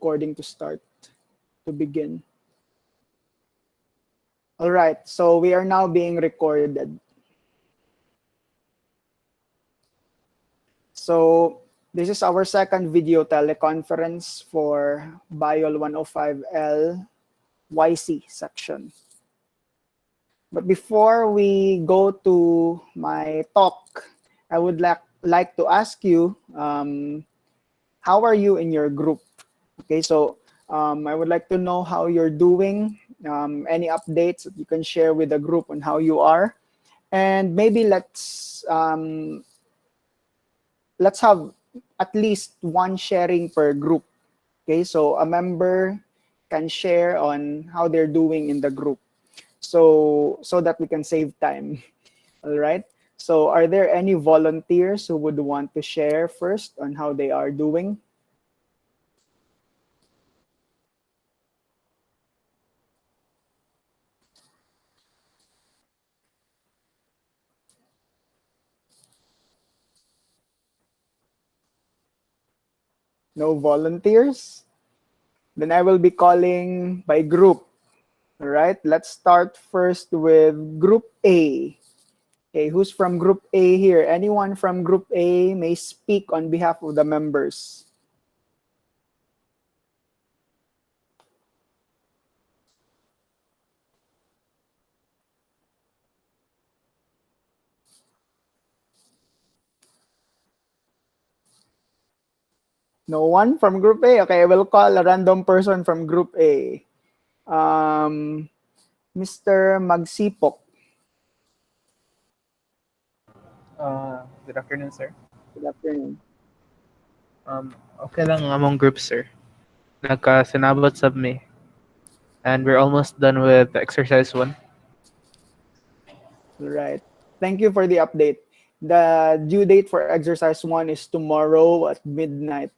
recording to start, to begin. All right, so we are now being recorded. So this is our second video teleconference for Biol 105L YC section. But before we go to my talk, I would like to ask you, how are you in your group? Okay, so I would like to know how you're doing, any updates that you can share with the group on how you are. And maybe let's have at least one sharing per group. Okay, so a member can share on how they're doing in the group, so that we can save time. All right, so are there any volunteers who would want to share first on how they are doing? No volunteers? Then I will be calling by group. All right, let's start first with Group A. Okay, who's from Group A here? Anyone from Group A may speak on behalf of the members. No one from Group A? Okay, I will call a random person from Group A. Mr. Magsipok. Good afternoon, sir. Good afternoon. Okay lang among groups, sir. Nagkasinabot sab me. And we're almost done with exercise 1. All right. Thank you for the update. The due date for exercise 1 is tomorrow at midnight.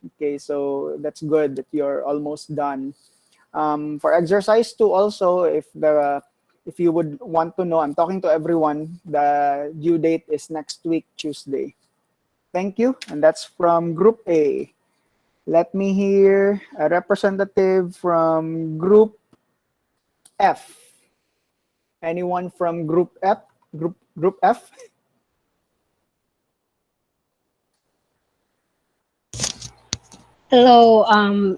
Okay, so that's good that you're almost done. For exercise 2 also, if you would want to know, I'm talking to everyone, the due date is next week, Tuesday. Thank you, and that's from Group A. Let me hear a representative from Group F. Anyone from Group F? Group F? Hello,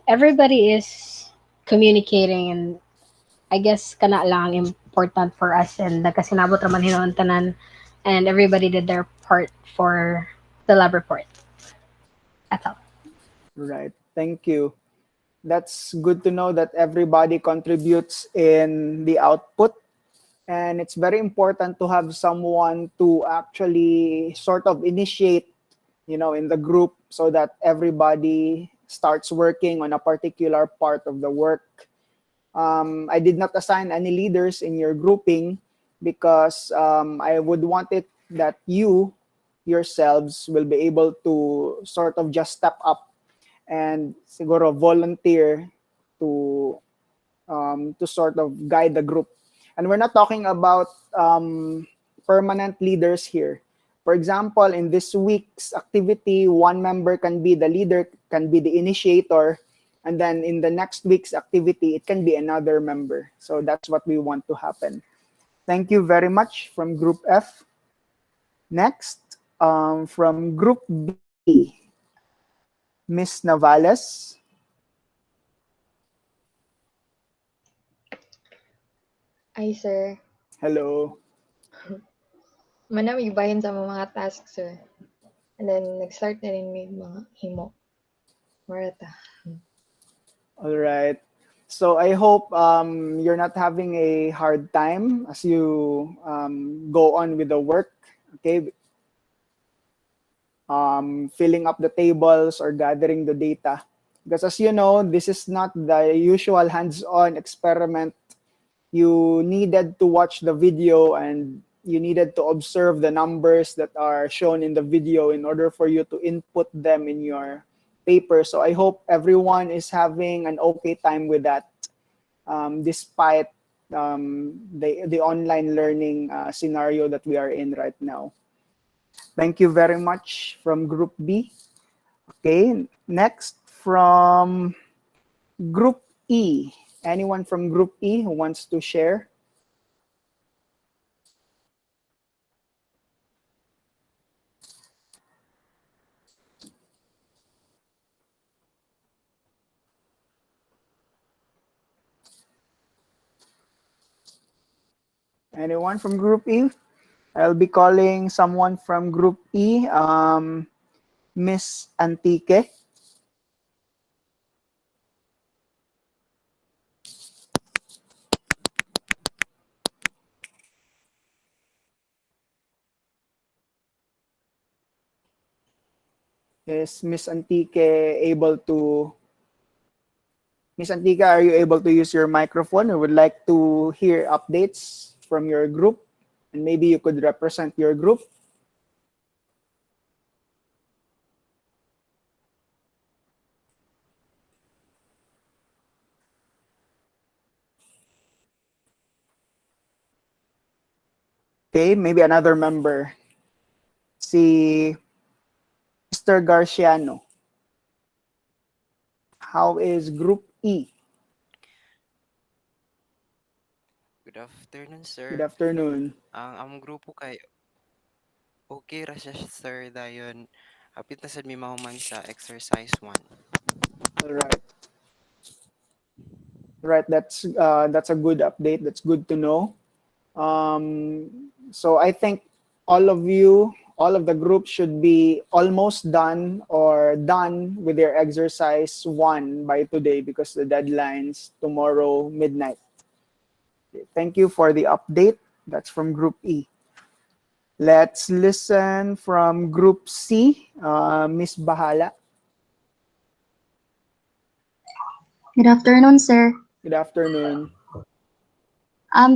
everybody is communicating, and I guess kana lang important for us, and nagkasinabot raman hinuon tanan, and everybody did their part for the lab report. That's all. Right, thank you. That's good to know that everybody contributes in the output. And it's very important to have someone to actually sort of initiate, in the group, so that everybody starts working on a particular part of the work. I did not assign any leaders in your grouping because I would want it that you yourselves will be able to sort of just step up and siguro volunteer to sort of guide the group. And we're not talking about permanent leaders here. For example, in this week's activity, one member can be the leader, can be the initiator, and then in the next week's activity, it can be another member. So that's what we want to happen. Thank you very much from Group F. Next, from Group B, Miss Navales. Ay, sir. Hello. Manamig bahin sa mga tasks, sir. And then, nag-start na rin may mga himo. Marata. All right. So I hope you're not having a hard time as you go on with the work. Okay. Filling up the tables or gathering the data. Because as you know, this is not the usual hands-on experiment. You needed to watch the video and you needed to observe the numbers that are shown in the video in order for you to input them in your paper. So I hope everyone is having an okay time with that, despite the online learning scenario that we are in right now. Thank you very much from Group B. Okay, next from Group E. Anyone from Group E who wants to share? Anyone from Group E? I'll be calling someone from Group E, Miss Antique. Is Miss Antique able to... Miss Antica, are you able to use your microphone? I would like to hear updates from your group, and maybe you could represent your group. Okay, maybe another member. Si Mr. Garciano. How is Group E? Good afternoon, Good sir. afternoon. Ang grupo kay okay ra siya, sir, dayon hapit na sad mi mahuman sa exercise 1. All right. Right, that's a good update. That's good to know. So I think all of you, all of the groups should be almost done or done with their exercise 1 by today because the deadline's tomorrow midnight. Okay, thank you for the update. That's from Group E. Let's listen from Group C, Miss Bahala. Good afternoon, sir. Good afternoon.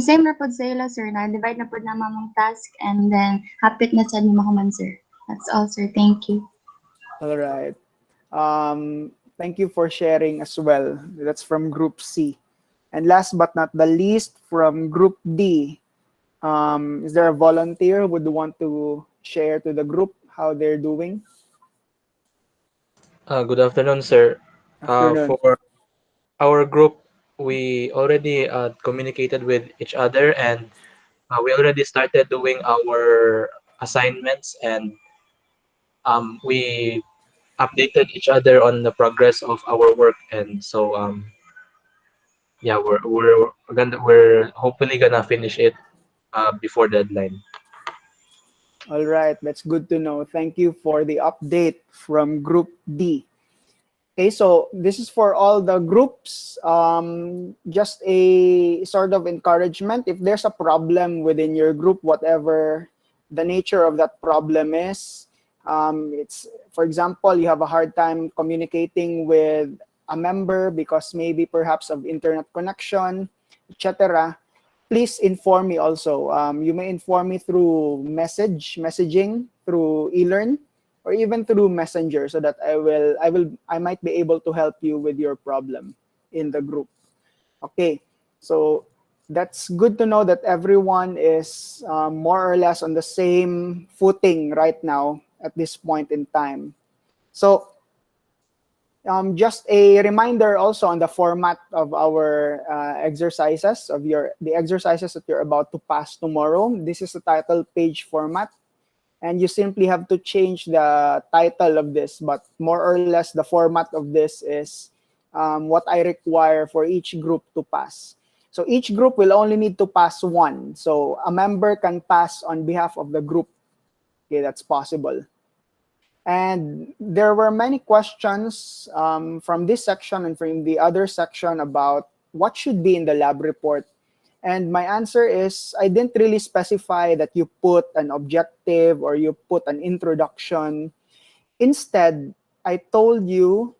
Same ra pod sa ila, sir. Na-divide na pod na mamong task and then hapit na sad ni mahuman, sir. That's all, sir. Thank you. All right. Thank you for sharing as well. That's from Group C. And last but not the least, from Group D, is there a volunteer who would want to share to the group how they're doing? Good afternoon, sir. Afternoon. For our group, we already communicated with each other and we already started doing our assignments and we updated each other on the progress of our work. And so, yeah, we're hopefully gonna finish it before deadline. All right, that's good to know. Thank you for the update from Group D. Okay, so this is for all the groups. Just a sort of encouragement. If there's a problem within your group, whatever the nature of that problem is, it's, for example, you have a hard time communicating with a member because maybe perhaps of internet connection, etc. Please inform me also. You may inform me through messaging, through eLearn, or even through Messenger, so that I might be able to help you with your problem in the group. Okay, so that's good to know that everyone is more or less on the same footing right now at this point in time. So just a reminder also on the format of our exercises, the exercises that you're about to pass tomorrow. This is the title page format, and you simply have to change the title of this, but more or less the format of this is what I require for each group to pass. So each group will only need to pass one. So a member can pass on behalf of the group. Okay, that's possible. And there were many questions from this section and from the other section about what should be in the lab report. And my answer is, I didn't really specify that you put an objective or you put an introduction. Instead, I told you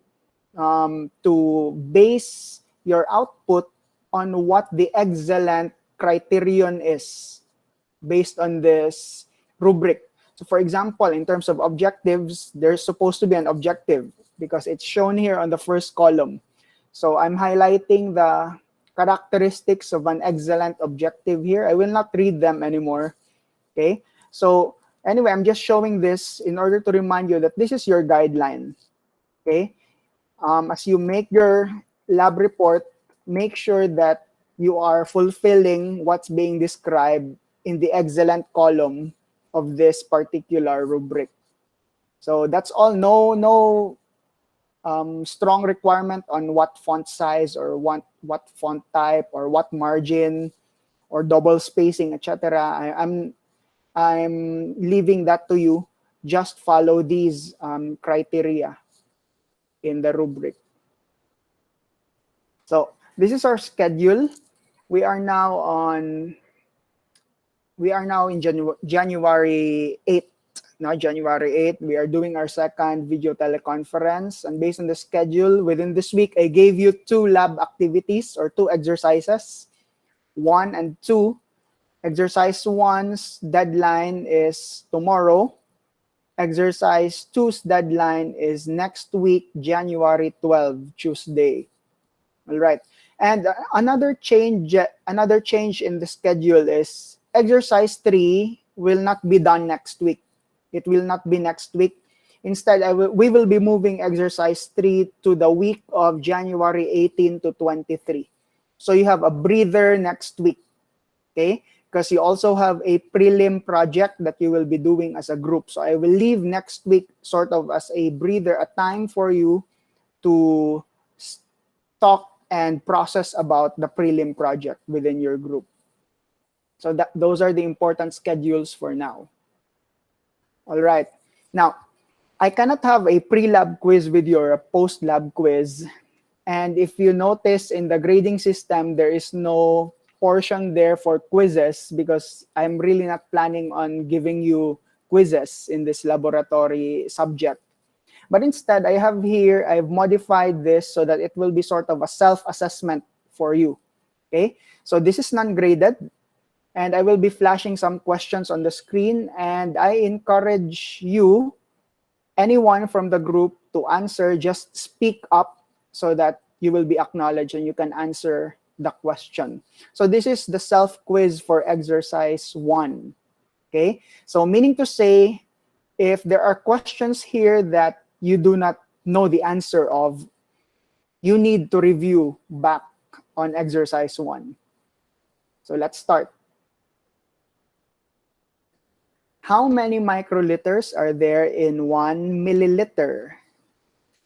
to base your output on what the excellent criterion is based on this rubric. So for example, in terms of objectives, there's supposed to be an objective because it's shown here on the first column. So I'm highlighting the characteristics of an excellent objective here. I will not read them anymore. Okay. So anyway, I'm just showing this in order to remind you that this is your guideline. Okay. As you make your lab report, make sure that you are fulfilling what's being described in the excellent column of this particular rubric. So that's all. No strong requirement on what font size or what font type or what margin or double spacing, etc. I'm leaving that to you. Just follow these criteria in the rubric. So this is our schedule. We are now in January 8th. Now, January 8th, we are doing our second video teleconference. And based on the schedule, within this week, I gave you 2 lab activities or 2 exercises, 1 and 2. Exercise 1's deadline is tomorrow. Exercise 2's deadline is next week, January 12, Tuesday. All right. And another change in the schedule is exercise 3 will not be done next week. It will not be next week. Instead, we will be moving exercise 3 to the week of January 18 to 23. So you have a breather next week, okay? Because you also have a prelim project that you will be doing as a group. So I will leave next week sort of as a breather, a time for you to talk and process about the prelim project within your group. So those are the important schedules for now. All right. Now, I cannot have a pre-lab quiz with you or a post-lab quiz. And if you notice in the grading system, there is no portion there for quizzes because I'm really not planning on giving you quizzes in this laboratory subject. But instead, I've modified this so that it will be sort of a self-assessment for you. Okay? So this is non-graded. And I will be flashing some questions on the screen. And I encourage you, anyone from the group, to answer. Just speak up so that you will be acknowledged and you can answer the question. So this is the self-quiz for exercise 1. Okay? So meaning to say, if there are questions here that you do not know the answer of, you need to review back on exercise 1. So let's start. How many microliters are there in 1 milliliter?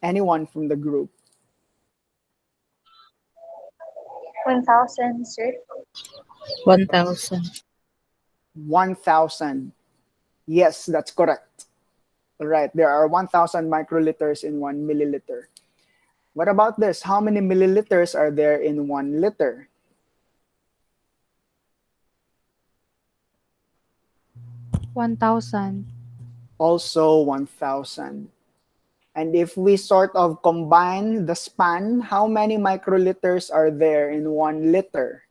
Anyone from the group? 1,000, sir. 1,000. 1,000. Yes, that's correct. All right, there are 1,000 microliters in 1 milliliter. What about this? How many milliliters are there in 1 liter? 1,000. Also 1,000. And if we sort of combine the span, how many microliters are there in 1 liter?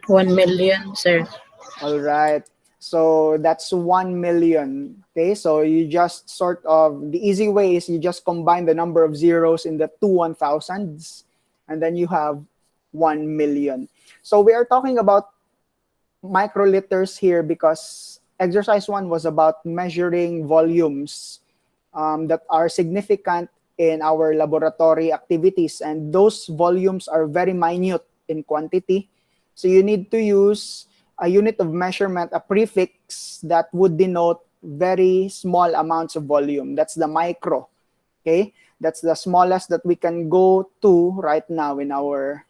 1,000,000, sir. All right. So that's 1 million. Okay, so you just sort of, the easy way is you just combine the number of zeros in the 2 1,000s, and then you have 1 million. So we are talking about microliters here because exercise 1 was about measuring volumes that are significant in our laboratory activities, and those volumes are very minute in quantity. So you need to use a unit of measurement, a prefix that would denote very small amounts of volume. That's the micro, okay? That's the smallest that we can go to right now in our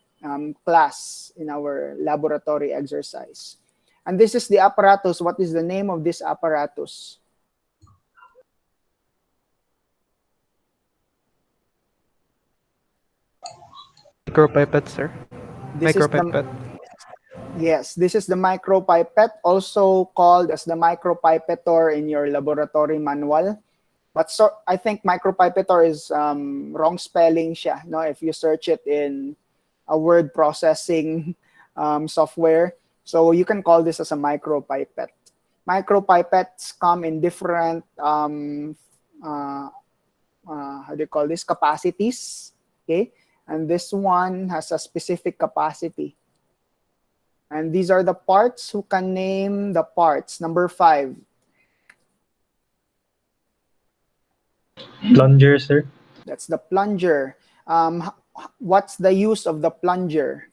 class, in our laboratory exercise. And this is the apparatus. What is the name of this apparatus? Micropipette, sir. This is Micropipette. Yes, this is the micropipette, also called as the micropipettor in your laboratory manual. But so I think micropipettor is wrong spelling siya, no? If you search it in a word processing software. So you can call this as a micropipette. Micropipettes come in different, how do you call this, capacities, okay? And this one has a specific capacity. And these are the parts. Who can name the parts? Number 5. Plunger, sir. That's the plunger. What's the use of the plunger?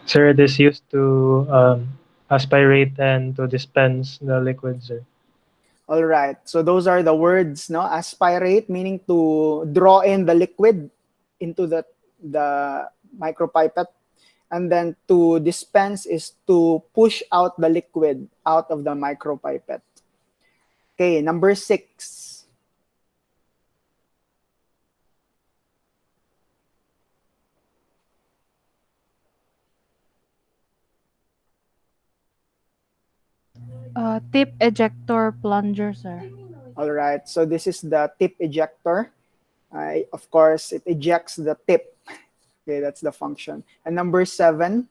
Sir, it is used to aspirate and to dispense the liquid, sir. All right. So those are the words, no? Aspirate, meaning to draw in the liquid into the micropipette. And then to dispense is to push out the liquid out of the micropipette. Okay, number 6. Tip ejector plunger, sir. All right. So this is the tip ejector. Of course, it ejects the tip. Okay, that's the function. And number 7.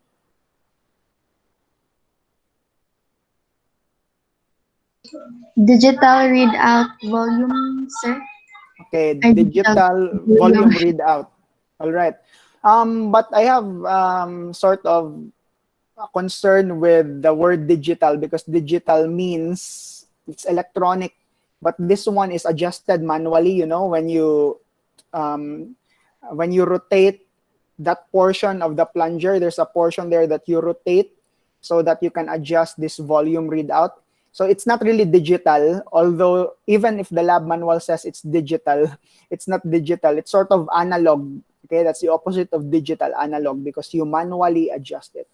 Digital readout volume, sir. Okay, Or digital volume readout. All right. But I have sort of a concern with the word digital because digital means it's electronic, but this one is adjusted manually. You know, when you rotate that portion of the plunger, there's a portion there that you rotate so that you can adjust this volume readout. So it's not really digital, although even if the lab manual says it's digital, it's not digital. It's sort of analog. Okay, that's the opposite of digital, analog, because you manually adjust it.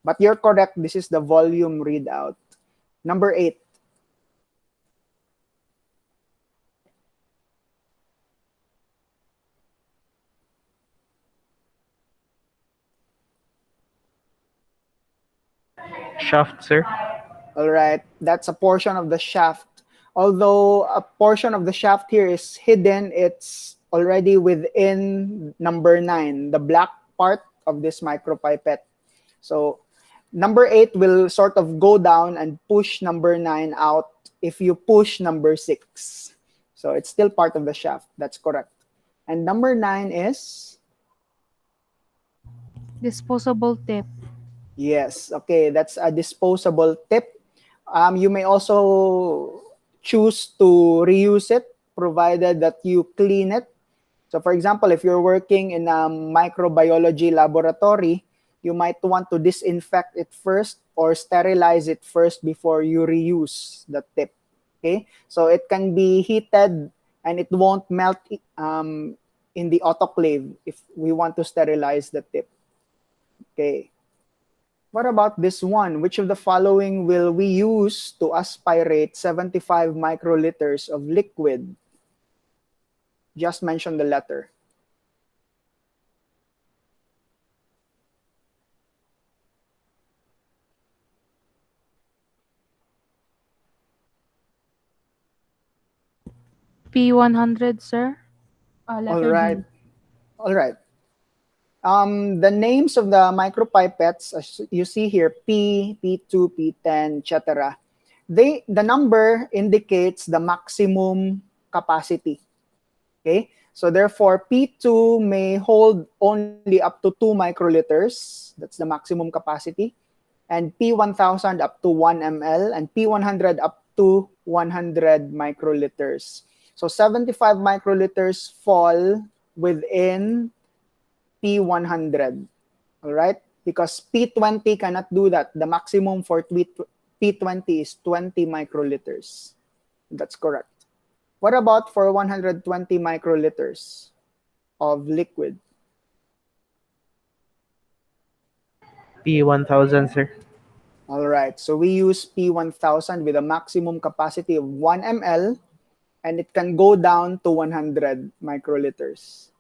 But you're correct. This is the volume readout. Number 8. Shaft, sir. All right, that's a portion of the shaft. Although a portion of the shaft here is hidden, it's already within number 9, the black part of this micropipette. So number 8 will sort of go down and push number 9 out if you push number 6. So it's still part of the shaft. That's correct. And number 9 is? Disposable tip. Yes, okay, that's a disposable tip. You may also choose to reuse it, provided that you clean it. So for example, if you're working in a microbiology laboratory, you might want to disinfect it first or sterilize it first before you reuse the tip. Okay, so it can be heated and it won't melt in the autoclave if we want to sterilize the tip. Okay. What about this one? Which of the following will we use to aspirate 75 microliters of liquid? Just mention the letter. P100, sir. All Letter right. D. All right. The names of the micropipettes, as you see here, P, P2, P10, etc. The number indicates the maximum capacity. Okay, so therefore P2 may hold only up to 2 microliters. That's the maximum capacity. And P1000 up to 1 ml and P100 up to 100 microliters. So 75 microliters fall within P100, all right? Because P20 cannot do that. The maximum for P20 is 20 microliters. That's correct. What about for 120 microliters of liquid? P1000, sir. All right, so we use P1000 with a maximum capacity of 1 ml, and it can go down to 100 microliters.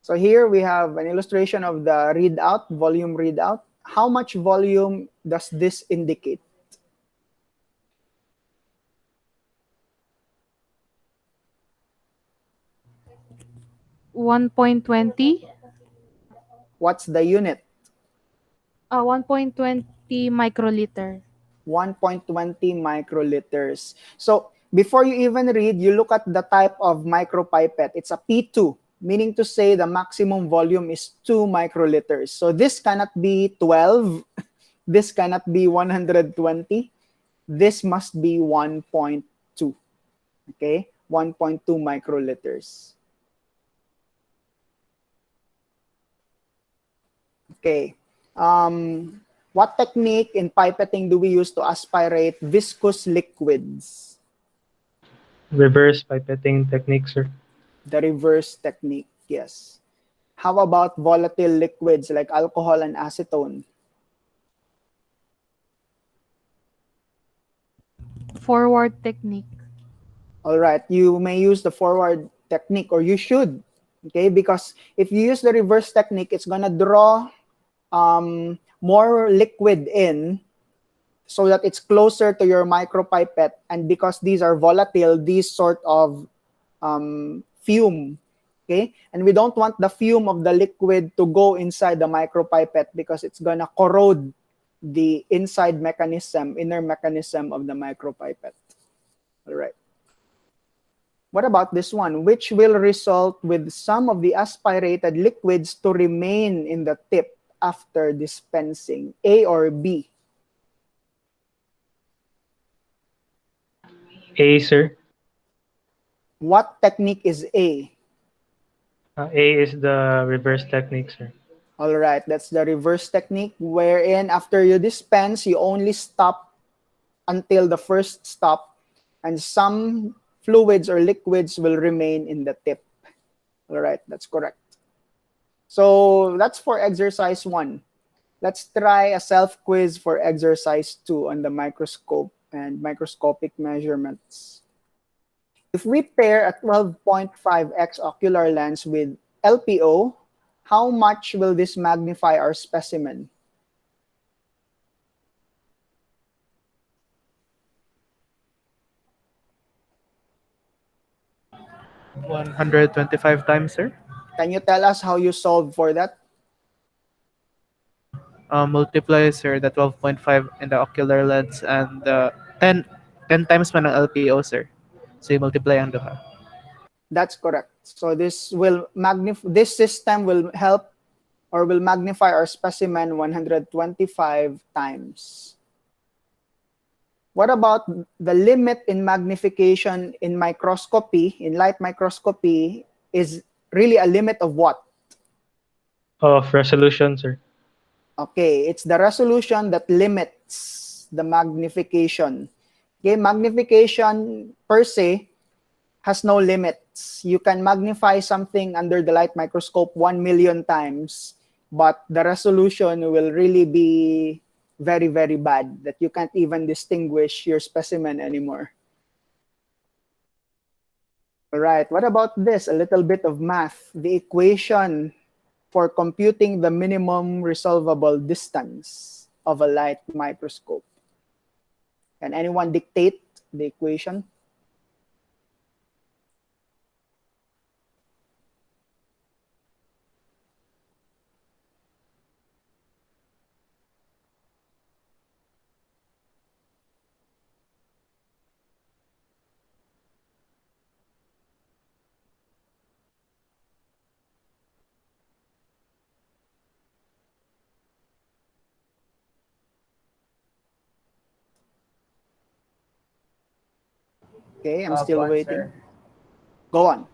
So here we have an illustration of the readout, volume readout. How much volume does this indicate? $1.20. What's the unit? 1.20 microliter. 1.20 microliters. So before you even read, you look at the type of micropipette. It's a P2. meaning to say the maximum volume is 2 microliters. So this cannot be 12, this cannot be 120, this must be 1.2, okay? 1.2 microliters. Okay. What technique in pipetting do we use to aspirate viscous liquids? Reverse pipetting technique, sir. The reverse technique, yes. How about volatile liquids like alcohol and acetone? Forward technique. All right, you may use the forward technique, or you should, okay? Because if you use the reverse technique, it's gonna draw more liquid in so that it's closer to your micropipette, and because these are volatile, these sort of fume, okay? And we don't want the fume of the liquid to go inside the micropipette because it's gonna corrode the inside mechanism, inner mechanism of the micropipette. All right. What about this one? Which will result with some of the aspirated liquids to remain in the tip after dispensing, A or B? A, sir. What technique is A? A is the reverse technique, sir. All right, that's the reverse technique, wherein after you dispense, you only stop until the first stop, and some fluids or liquids will remain in the tip. All right, that's correct. So that's for exercise 1. Let's try a self-quiz for exercise 2 on the microscope and microscopic measurements. If we pair a 12.5x ocular lens with LPO, how much will this magnify our specimen? $125 times, sir. Can you tell us how you solve for that? Multiply, sir, the 12.5 in the ocular lens and 10 times man ang LPO, sir. So you multiply ang duha. That's correct. So this system will help or will magnify our specimen 125 times. What about the limit in magnification in microscopy, in light microscopy, is really a limit of what? Of resolution, sir. Okay, it's the resolution that limits the magnification. Okay, magnification per se has no limits. You can magnify something under the light microscope 1 million times, but the resolution will really be very, very bad that you can't even distinguish your specimen anymore. All right, what about this? A little bit of math. The equation for computing the minimum resolvable distance of a light microscope. Can anyone dictate the equation? Okay, I'm still waiting. Go on.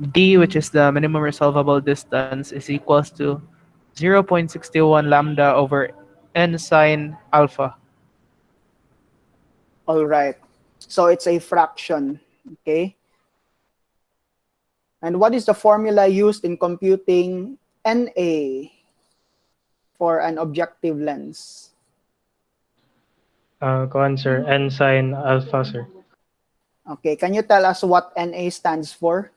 D, which is the minimum resolvable distance, is equals to 0.61 lambda over n sine alpha. All right. So it's a fraction, okay? And what is the formula used in computing NA for an objective lens? Sir. N sine alpha, sir. Okay, can you tell us what NA stands for?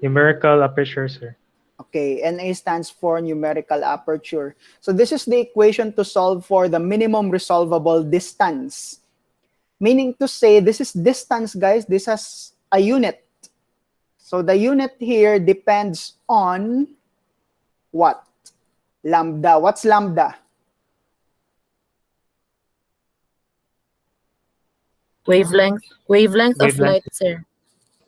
Numerical aperture, sir. Okay, NA stands for numerical aperture. So this is the equation to solve for the minimum resolvable distance. Meaning to say, this is distance, guys. This has a unit. So the unit here depends on what? Lambda. What's lambda? Wavelength of light, sir.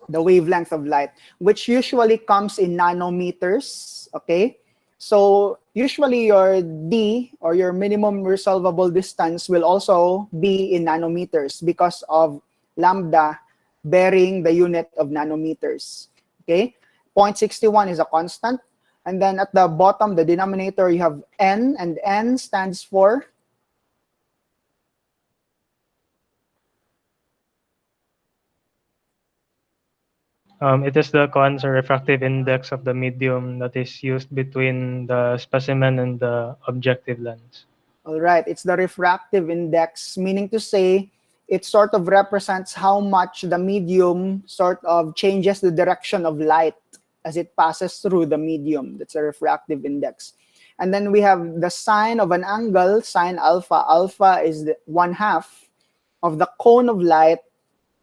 the wavelength of light, which usually comes in nanometers, okay? So usually your D, or your minimum resolvable distance, will also be in nanometers because of lambda bearing the unit of nanometers, okay? 0.61 is a constant. And then at the bottom, the denominator, you have N, and N stands for? It is the Cohen's or refractive index of the medium that is used between the specimen and the objective lens. All right, it's the refractive index, meaning to say it sort of represents how much the medium sort of changes the direction of light as it passes through the medium. That's a refractive index. And then we have the sine of an angle, sine alpha. Alpha is the 1/2 of the cone of light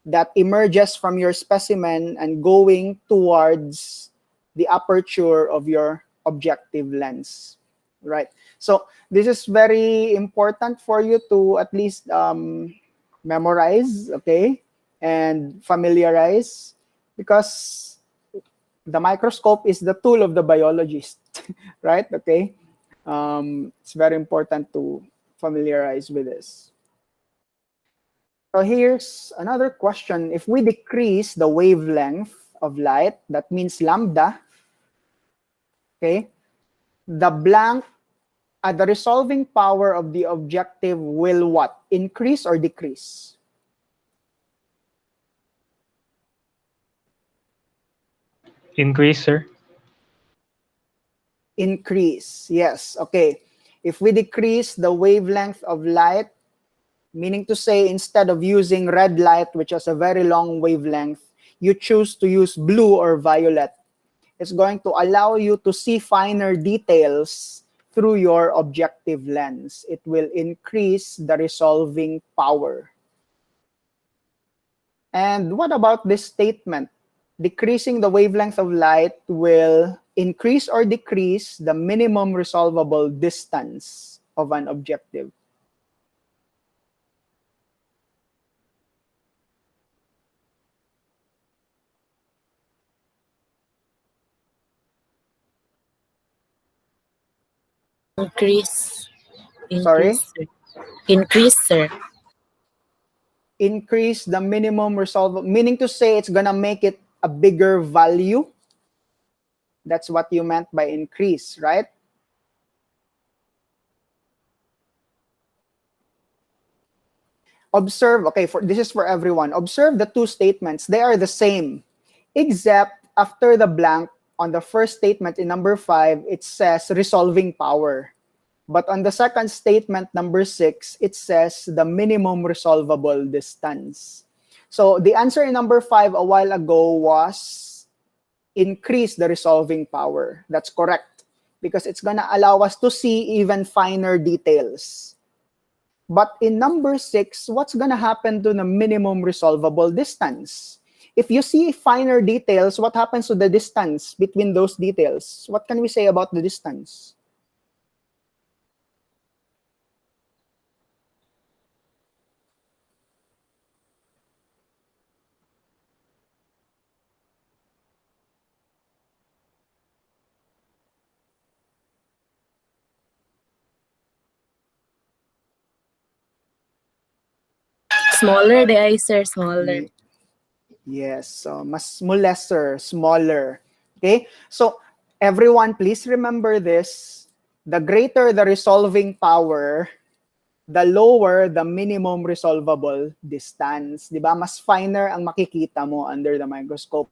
that emerges from your specimen and going towards the aperture of your objective lens, right? So this is very important for you to at least memorize, okay, and familiarize, because the microscope is the tool of the biologist, right? Okay, it's very important to familiarize with this. So here's another question. If we decrease the wavelength of light, that means lambda, okay, the blank, the resolving power of the objective will what? Increase or decrease? Increase, sir. Increase, yes, okay. If we decrease the wavelength of light, meaning to say instead of using red light, which has a very long wavelength, you choose to use blue or violet, it's going to allow you to see finer details through your objective lens. It will increase the resolving power. And what about this statement? Decreasing the wavelength of light will increase or decrease the minimum resolvable distance of an objective. Increase. Sorry? Sir. Increase, sir. Increase the minimum resolvable, meaning to say it's gonna make it a bigger value. That's what you meant by increase, right? Observe, okay, this is for everyone. Observe the two statements. They are the same, except after the blank on the first statement in number 5, it says resolving power. But on the second statement, number 6, it says the minimum resolvable distance. So the answer in number 5 a while ago was increase the resolving power. That's correct, because it's gonna allow us to see even finer details. But in number 6, what's gonna happen to the minimum resolvable distance? If you see finer details, what happens to the distance between those details? What can we say about the distance? Smaller the eye, sir. Smaller. Yes, so lesser, smaller. Okay, so everyone, please remember this. The greater the resolving power, the lower the minimum resolvable distance. Diba? Mas finer ang makikita mo under the microscope.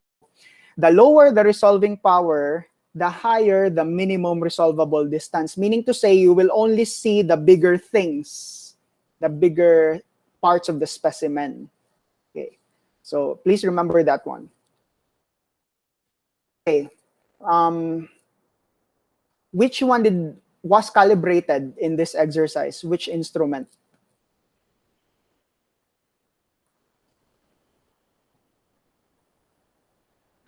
The lower the resolving power, the higher the minimum resolvable distance. Meaning to say, you will only see the bigger things, the bigger parts of the specimen. Okay, so please remember that one. Okay, which one was calibrated in this exercise? Which instrument?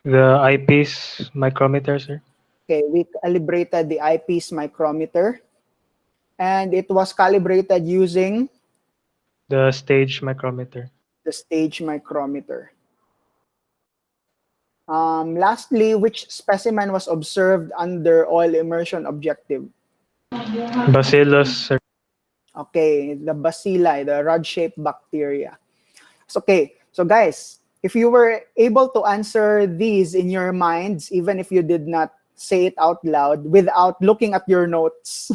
The eyepiece micrometer, sir. Okay, we calibrated the eyepiece micrometer, and it was calibrated using the stage micrometer. The stage micrometer. Lastly, which specimen was observed under oil immersion objective? Bacillus, sir. Okay, the bacilli, the rod-shaped bacteria. Okay, so guys, if you were able to answer these in your minds, even if you did not say it out loud without looking at your notes,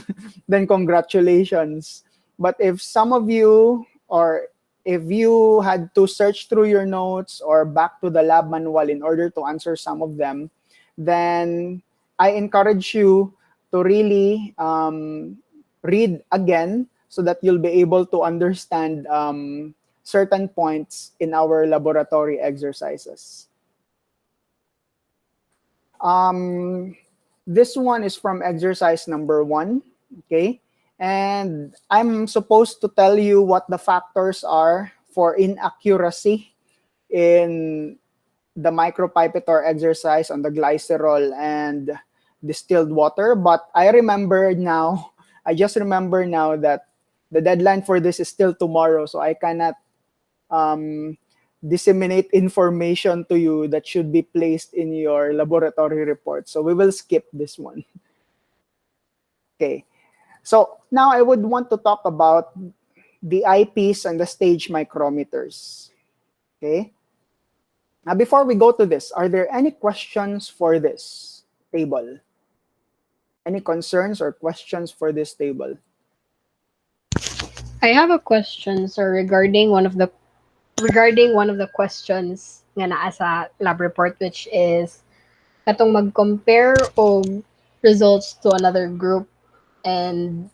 then congratulations. But if some of you, or if you had to search through your notes or back to the lab manual in order to answer some of them, then I encourage you to really read again so that you'll be able to understand certain points in our laboratory exercises. This one is from exercise number 1, okay? And I'm supposed to tell you what the factors are for inaccuracy in the micropipettor exercise on the glycerol and distilled water. But I just remember now that the deadline for this is still tomorrow, so I cannot disseminate information to you that should be placed in your laboratory report. So we will skip this one. Okay. So now I would want to talk about the eyepiece and the stage micrometers. Okay. Now, before we go to this, are there any questions for this table? Any concerns or questions for this table? I have a question, sir, regarding one of the questions nga naa sa lab report, which is katong mag-compare o results to another group, and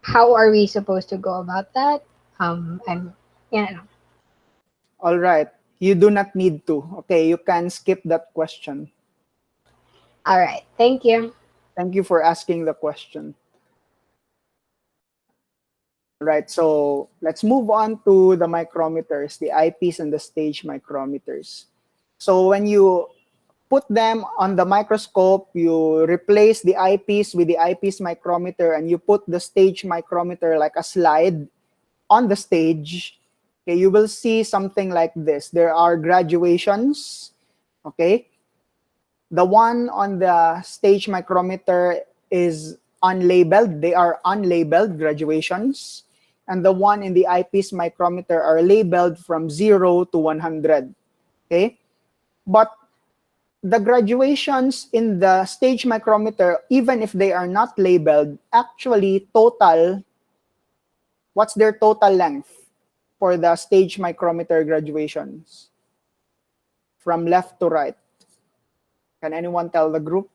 how are we supposed to go about that? All right. You do not need to. Okay, you can skip that question. All right. Thank you. Thank you for asking the question. Right, so let's move on to the micrometers, the eyepiece and the stage micrometers. So when you put them on the microscope, you replace the eyepiece with the eyepiece micrometer, and you put the stage micrometer like a slide on the stage. Okay, you will see something like this. There are graduations, okay? The one on the stage micrometer is unlabeled. They are unlabeled graduations. And the one in the eyepiece micrometer are labeled from 0 to 100. Okay? But the graduations in the stage micrometer, even if they are not labeled, actually total, what's their total length for the stage micrometer graduations? From left to right. Can anyone tell the group?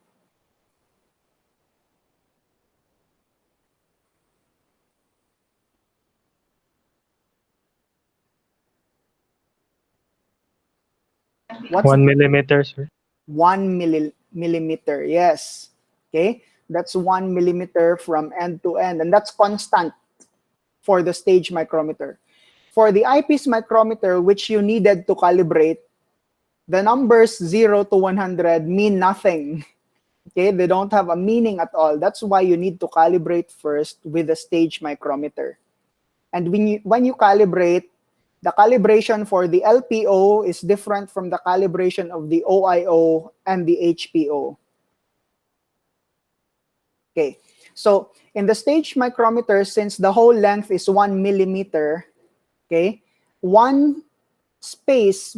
What's 1 millimeter, sir. 1 millimeter, yes. Okay, that's 1 millimeter from end to end, and that's constant for the stage micrometer. For the eyepiece micrometer, which you needed to calibrate, the numbers 0 to 100 mean nothing. Okay, they don't have a meaning at all. That's why you need to calibrate first with the stage micrometer. And when you calibrate, the calibration for the LPO is different from the calibration of the OIO and the HPO. Okay, so in the stage micrometer, since the whole length is 1 millimeter, okay, one space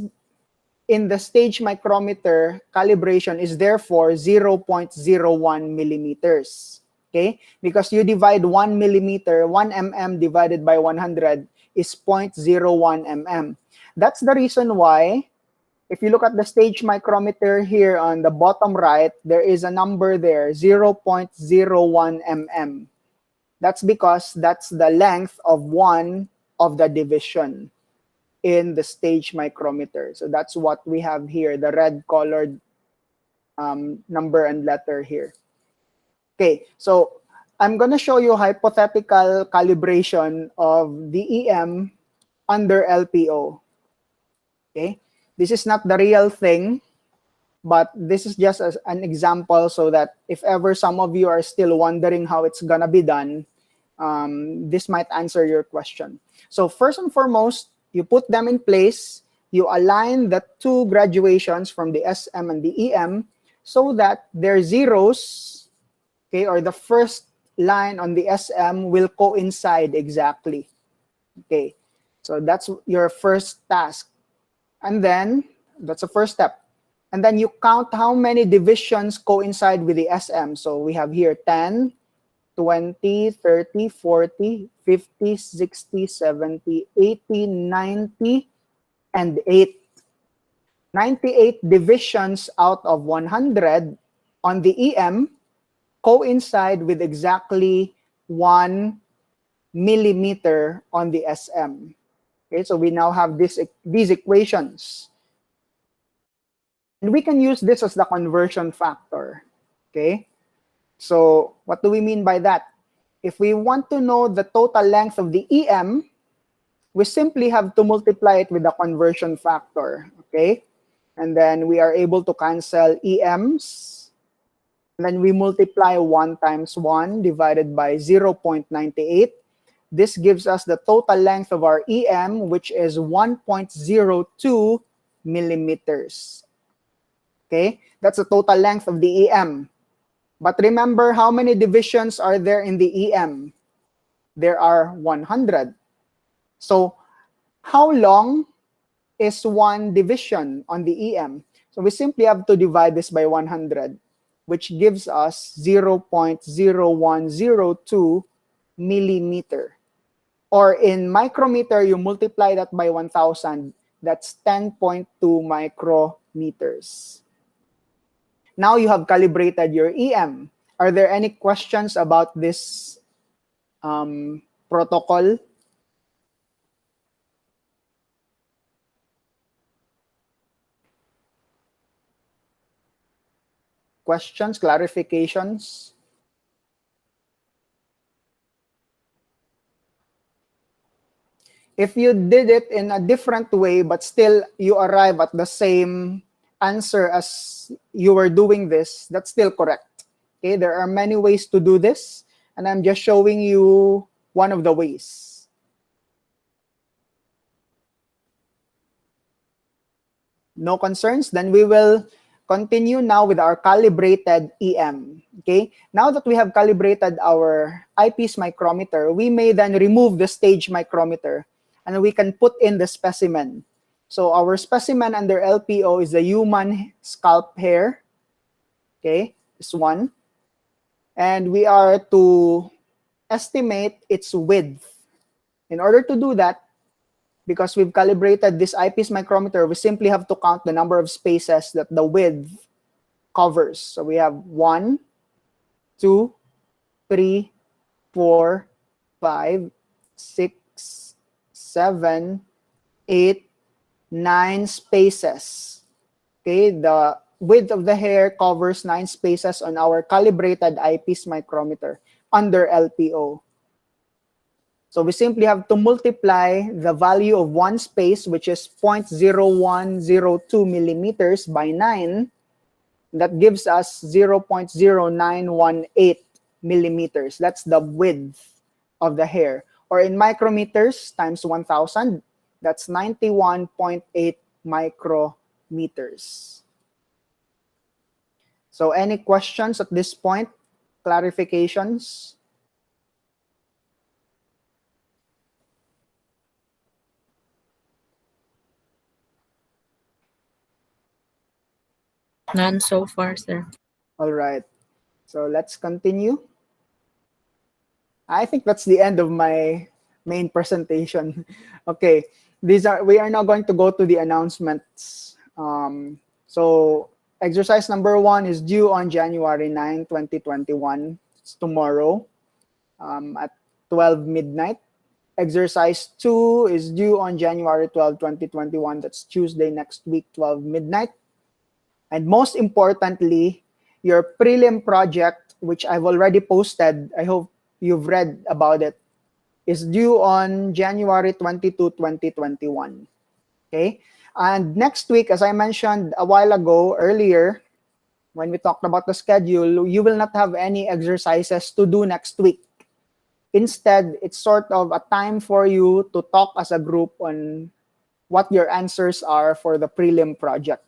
in the stage micrometer calibration is therefore 0.01 millimeters. Okay, because you divide 1 millimeter, 1 mm divided by 100 is 0.01 mm. That's the reason why, if you look at the stage micrometer here on the bottom right, there is a number there, 0.01 mm. That's because that's the length of one of the division in the stage micrometer. So that's what we have here, the red colored number and letter here. Okay, so I'm going to show you hypothetical calibration of the EM under LPO. Okay, this is not the real thing, but this is just an example so that if ever some of you are still wondering how it's going to be done, this might answer your question. So first and foremost, you put them in place. you align the two graduations from the SM and the EM so that their zeros, okay, or the first line on the SM will coincide exactly. Okay, so that's your first task. And then, that's the first step. And then you count how many divisions coincide with the SM. So we have here 10, 20, 30, 40, 50, 60, 70, 80, 90, and 8. 98 divisions out of 100 on the EM coincide with exactly 1 millimeter on the SM. Okay, so we now have these equations. And we can use this as the conversion factor. Okay, so what do we mean by that? If we want to know the total length of the EM, we simply have to multiply it with the conversion factor. Okay, and then we are able to cancel EMs. And then we multiply 1 times 1 divided by 0.98. This gives us the total length of our EM, which is 1.02 millimeters. Okay, that's the total length of the EM. But remember, how many divisions are there in the EM? There are 100. So how long is one division on the EM? So we simply have to divide this by 100, which gives us 0.0102 millimeter. Or in micrometer, you multiply that by 1,000. That's 10.2 micrometers. Now you have calibrated your EM. Are there any questions about this protocol? Questions, clarifications? If you did it in a different way, but still you arrive at the same answer as you were doing this, that's still correct. Okay, there are many ways to do this, and I'm just showing you one of the ways. No concerns? Then we will continue now with our calibrated EM. Okay, now that we have calibrated our eyepiece micrometer, we may then remove the stage micrometer and we can put in the specimen. So our specimen under LPO is the human scalp hair. Okay, this one. And we are to estimate its width. In order to do that, because we've calibrated this eyepiece micrometer, we simply have to count the number of spaces that the width covers. So we have 1, 2, 3, 4, 5, 6, 7, 8, 9 spaces. Okay, the width of the hair covers 9 spaces on our calibrated eyepiece micrometer under LPO. So we simply have to multiply the value of one space, which is 0.0102 millimeters, by 9. That gives us 0.0918 millimeters. That's the width of the hair. Or in micrometers times 1,000, that's 91.8 micrometers. So any questions at this point? Clarifications? None so far, sir. All right. So let's continue. I think that's the end of my main presentation. Okay. We are now going to go to the announcements. So exercise number 1 is due on January 9, 2021. It's tomorrow at 12 midnight. Exercise 2 is due on January 12, 2021. That's Tuesday next week, 12 midnight. And most importantly, your prelim project, which I've already posted, I hope you've read about it, is due on January 22, 2021. Okay? And next week, as I mentioned a while ago, earlier, when we talked about the schedule, you will not have any exercises to do next week. Instead, it's sort of a time for you to talk as a group on what your answers are for the prelim project.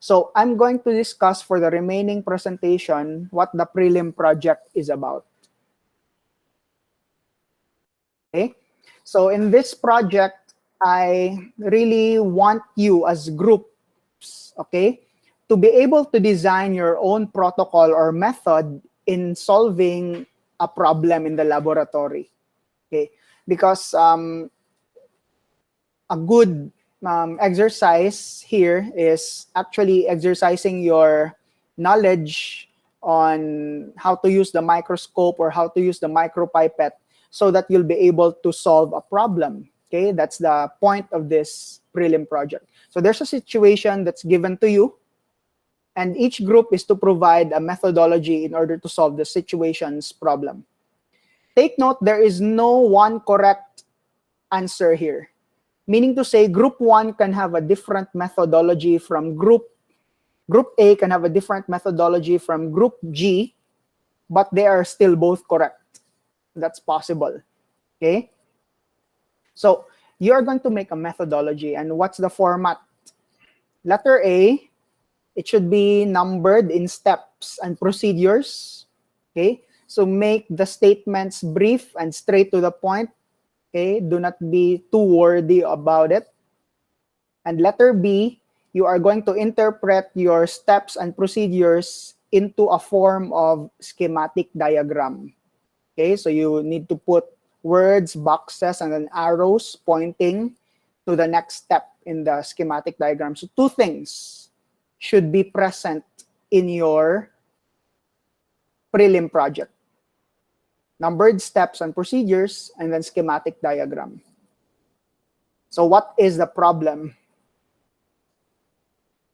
So I'm going to discuss for the remaining presentation what the prelim project is about. Okay, so in this project, I really want you as groups, okay, to be able to design your own protocol or method in solving a problem in the laboratory. Okay, because a good exercise here is actually exercising your knowledge on how to use the microscope or how to use the micropipette so that you'll be able to solve a problem. Okay, that's the point of this prelim project. So there's a situation that's given to you, and each group is to provide a methodology in order to solve the situation's problem. Take note, there is no one correct answer here. Meaning to say, group 1 can have a different methodology from group A can have a different methodology from group G, but they are still both correct. That's possible. Okay? So you're going to make a methodology, and what's the format? Letter A, it should be numbered in steps and procedures. Okay? So make the statements brief and straight to the point. Okay, do not be too wordy about it. And letter B, you are going to interpret your steps and procedures into a form of schematic diagram. Okay, so you need to put words, boxes, and then arrows pointing to the next step in the schematic diagram. So two things should be present in your prelim project: numbered steps and procedures, and then schematic diagram. So what is the problem?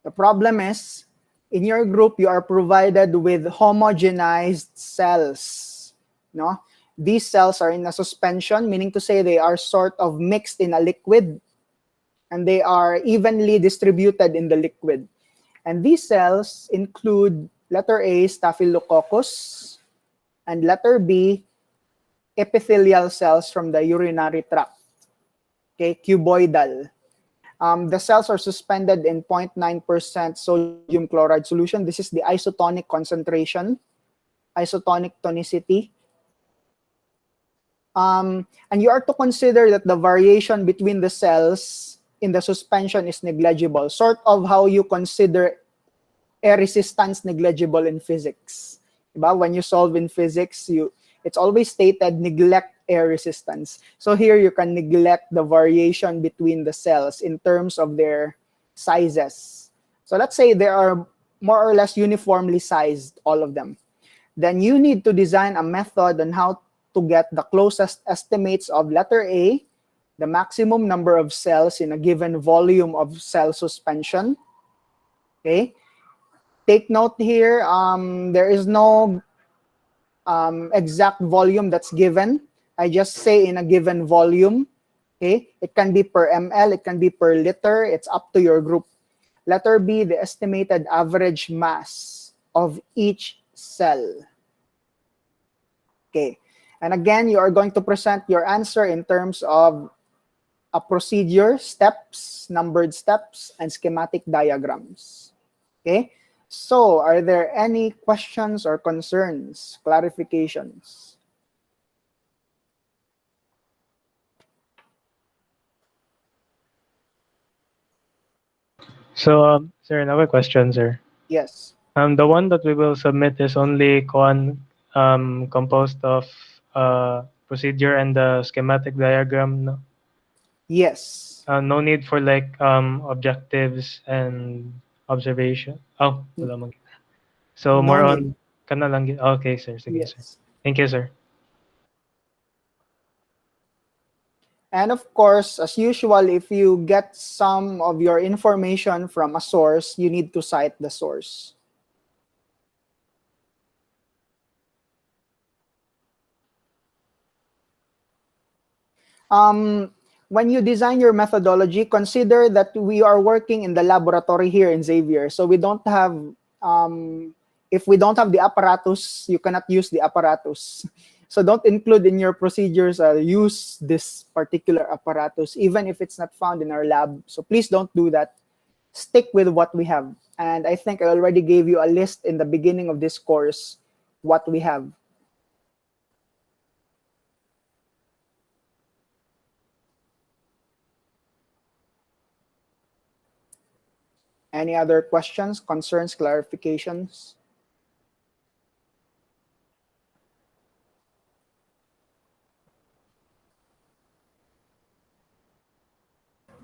The problem is, in your group, you are provided with homogenized cells. No? These cells are in a suspension, meaning to say they are sort of mixed in a liquid, and they are evenly distributed in the liquid. And these cells include letter A, Staphylococcus, and letter B, epithelial cells from the urinary tract. Okay, cuboidal. The cells are suspended in 0.9% sodium chloride solution. This is the isotonic concentration, isotonic tonicity. And you are to consider that the variation between the cells in the suspension is negligible, sort of how you consider air resistance negligible in physics. Diba? When you solve in physics, it's always stated neglect air resistance. So here you can neglect the variation between the cells in terms of their sizes. So let's say they are more or less uniformly sized, all of them. Then you need to design a method on how to get the closest estimates of letter A, the maximum number of cells in a given volume of cell suspension. Okay. Take note here, there is no exact volume that's given. I just say in a given volume. Okay, it can be per ml, it can be per liter. It's up to your group. Letter B, the estimated average mass of each cell. Okay, and again, you are going to present your answer in terms of a procedure, steps, numbered steps, and schematic diagrams. Okay. So, are there any questions or concerns, clarifications? So, sir, another question, sir. Yes. The one that we will submit is only composed of procedure and the schematic diagram, no? Yes. No need for like objectives and observation. Oh, wala man. So more No on need. kana lang. Okay, sir. Sige, sir. Yes. Thank you, sir. And of course, as usual, if you get some of your information from a source, you need to cite the source. When you design your methodology, consider that we are working in the laboratory here in Xavier. So we don't have, if we don't have the apparatus, you cannot use the apparatus. So don't include in your procedures, use this particular apparatus, even if it's not found in our lab. So please don't do that. Stick with what we have. And I think I already gave you a list in the beginning of this course, what we have. Any other questions, concerns, clarifications?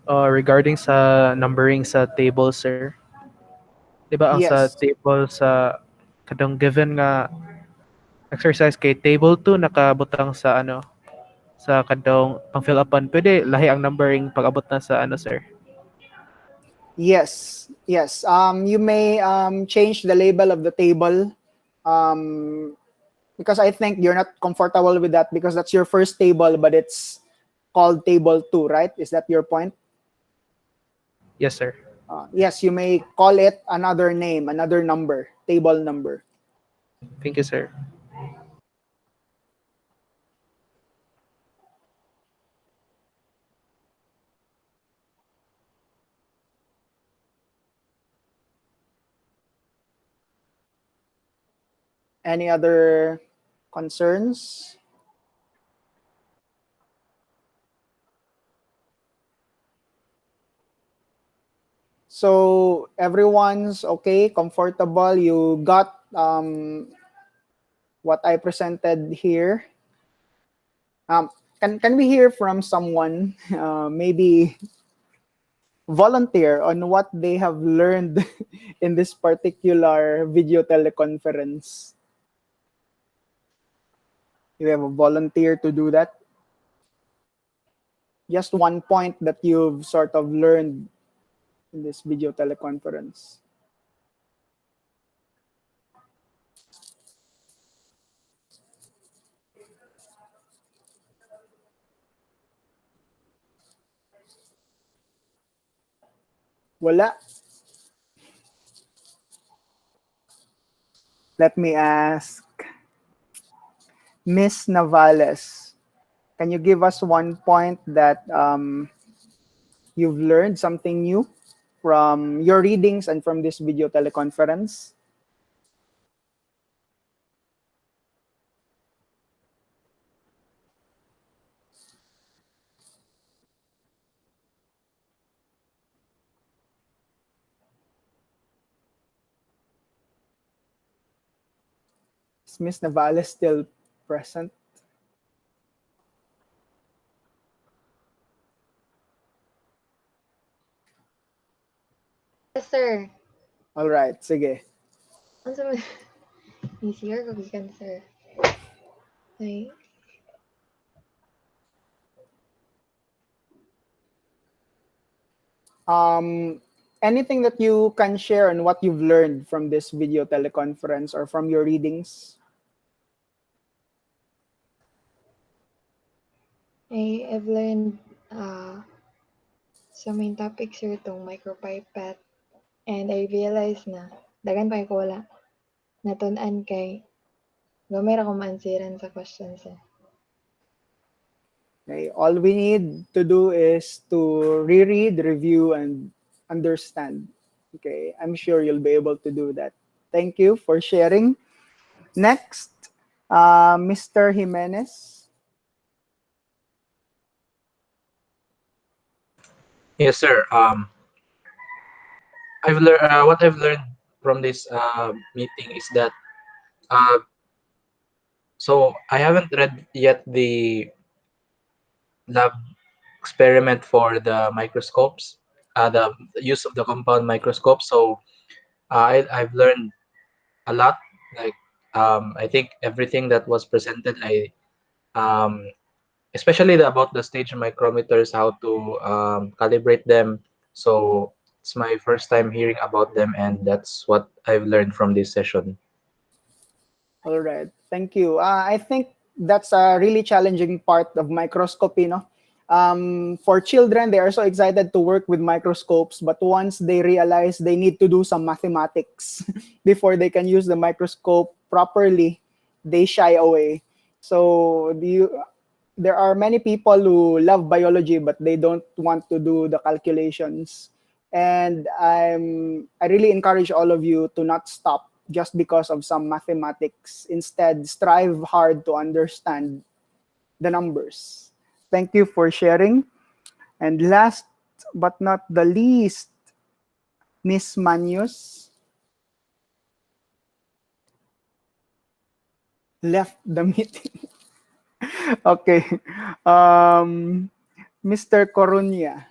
Regarding sa numbering sa table, sir. Di ba ang sa Yes. table sa kadang given nga exercise kay table 2 nakabutang sa ano sa kadong pang fill upan, pwede lahi ang numbering pag abot na sa ano, sir? Yes, yes. You may change the label of the table, because I think you're not comfortable with that because that's your first table, but it's called table 2, right? Is that your point? Yes, sir. Yes, you may call it another name, another number, table number. Thank you, sir. Any other concerns? So everyone's okay, comfortable. You got what I presented here. Can we hear from someone, maybe volunteer on what they have learned in this particular video teleconference? You have a volunteer to do that? Just one point that you've sort of learned in this video teleconference. Wala. Let me ask Miss Navales. Can you give us one point that you've learned something new from your readings and from this video teleconference? Is Miss Navales still present? Yes, sir. All right, sige. Ano sa easier ko gikan, sir. Ay, Anything that you can share on what you've learned from this video teleconference or from your readings? I've learned sa main topic, sir, itong micropipette. And I realized na dagan pa ko wala natun-an kay gamay ra ko maansiran sa questions. Okay, all we need to do is to reread, review, and understand. Okay, I'm sure you'll be able to do that. Thank you for sharing. Next, Mr. Jimenez. Yes, sir. I've learned what I've learned from this meeting is that so I haven't read yet the lab experiment for the microscopes, the use of the compound microscope. So I've learned a lot. Like I think everything that was presented, especially about the stage micrometers, how to calibrate them. So it's my first time hearing about them, and that's what I've learned from this session. All right, thank you. I think that's a really challenging part of microscopy, no? For children, they are so excited to work with microscopes, but once they realize they need to do some mathematics before they can use the microscope properly, they shy away. So there are many people who love biology, but they don't want to do the calculations. And I really encourage all of you to not stop just because of some mathematics. Instead, strive hard to understand the numbers. Thank you for sharing. And last but not the least, Miss Manius left the meeting. Okay. Mr. Coruña.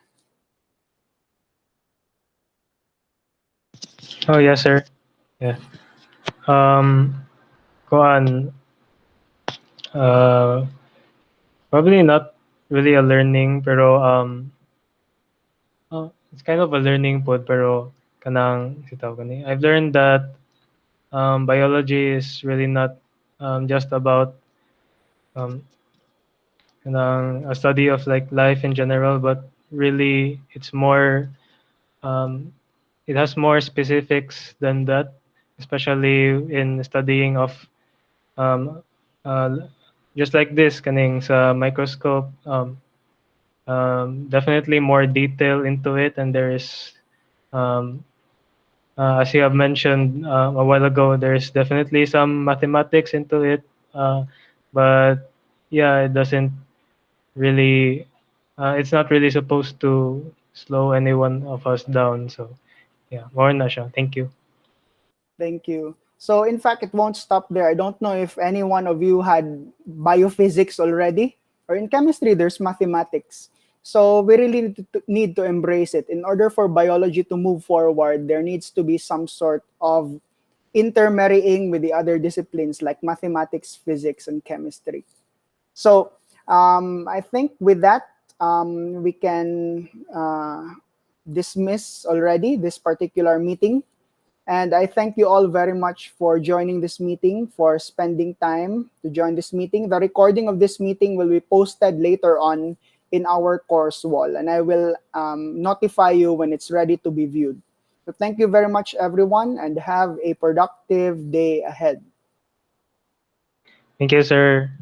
Oh, yes, sir. Yeah. Kuan, uh, probably not really a learning, pero it's kind of a learning pod, pero kanang sitaw kani. I've learned that biology is really not just about um, kanang a study of like life in general, but really it's more it has more specifics than that, especially in studying of um, uh, just like this kaning sa microscope. Definitely more detail into it, and there is as you have mentioned a while ago, there's definitely some mathematics into it, but yeah, it doesn't really. It's not really supposed to slow any one of us down. So yeah, more na siya. Thank you. Thank you. So in fact, it won't stop there. I don't know if any one of you had biophysics already, or in chemistry, there's mathematics. So we really need to embrace it. In order for biology to move forward, there needs to be some sort of intermarrying with the other disciplines like mathematics, physics, and chemistry. So I think with that, we can dismiss already this particular meeting. And I thank you all very much for joining this meeting, for spending time to join this meeting. The recording of this meeting will be posted later on in our course wall, and I will notify you when it's ready to be viewed. So thank you very much, everyone, and have a productive day ahead. Thank you, sir.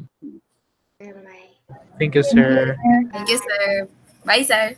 Thank you, sir. Thank you, sir. Bye, sir.